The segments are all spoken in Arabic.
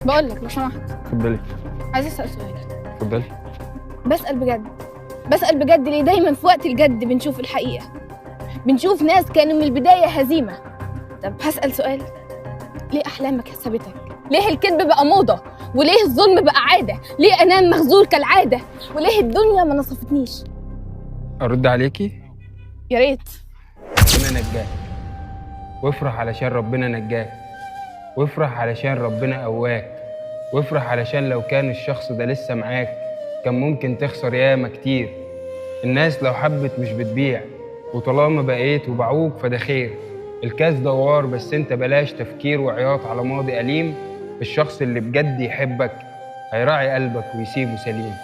بقول لك لو سمحت، اتفضلي. عايزه اسال سؤال. اتفضلي. بسال بجد، بسال بجد. ليه دايما في وقت الجد بنشوف الحقيقه؟ بنشوف ناس كانوا من البدايه هزيمه. طب هسال سؤال، ليه احلامك حسبتك؟ ليه الكذب بقى موضه؟ وليه الظلم بقى عاده؟ ليه انام مخزول كالعاده؟ وليه الدنيا ما نصفتنيش؟ ارد عليكي؟ يا ريت. ربنا نجاك، وافرح علشان ربنا نجاك، وافرح علشان ربنا قواك، وافرح علشان لو كان الشخص ده لسه معاك كان ممكن تخسر ياما كتير. الناس لو حبت مش بتبيع، وطالما بقيت وبعوك فده خير. الكاس دوار بس انت بلاش تفكير وعياط على ماضي أليم. الشخص اللي بجد يحبك هيراعي قلبك ويسيبه سليم.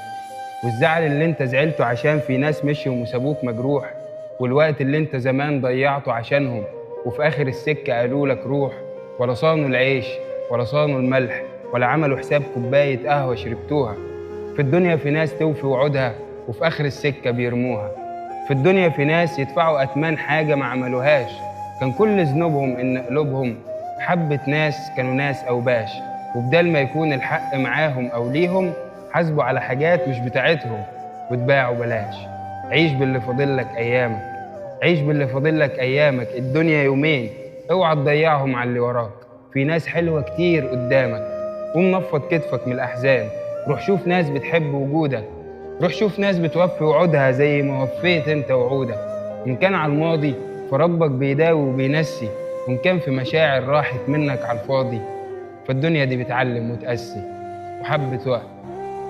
والزعل اللي انت زعلته عشان في ناس مشيوا وسابوك مجروح، والوقت اللي انت زمان ضيعته عشانهم وفي آخر السكة قالوا لك روح. ولا صانوا العيش ولا صانوا الملح ولا عملوا حساب كوباية قهوة شربتوها. في الدنيا في ناس توفي وعودها وفي آخر السكة بيرموها. في الدنيا في ناس يدفعوا أتمان حاجة ما عملوهاش، كان كل ذنوبهم إن قلوبهم حبة ناس كانوا ناس أوباش. وبدال ما يكون الحق معاهم أو ليهم حاسبوا على حاجات مش بتاعتهم واتباعوا بلاش. عيش باللي فاضلك أيامك، عيش باللي فاضلك أيامك، الدنيا يومين اوعى تضيعهم على اللي وراك. في ناس حلوة كتير قدامك، قوم نفض كتفك من الأحزان. روح شوف ناس بتحب وجودك، روح شوف ناس بتوفي وعودها زي ما وفيت انت وعودك. إن كان على الماضي فربك بيداوي وبينسي، وإن كان في مشاعر راحت منك على الفاضي. فالدنيا دي بتعلم وتقسي، وحبة وقت،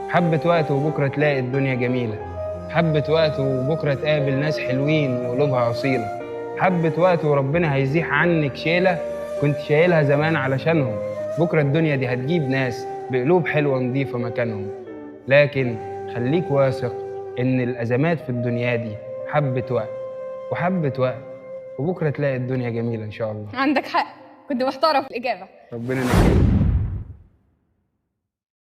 حبة وقت وبكرة تلاقي الدنيا جميلة. حبة وقت وبكرة تقابل ناس حلوين وقلوبها أصيلة. حبة وقت وربنا هيزيح عنك شيلة كنت شايلها زمان علشانهم. بكرة الدنيا دي هتجيب ناس بقلوب حلوة نضيفة مكانهم. لكن خليك واثق إن الأزمات في الدنيا دي حبة وقت وحبة وقت، وبكرة تلاقي الدنيا جميلة إن شاء الله. عندك حق، كنت محتاره في الاجابه. ربنا ينجيك.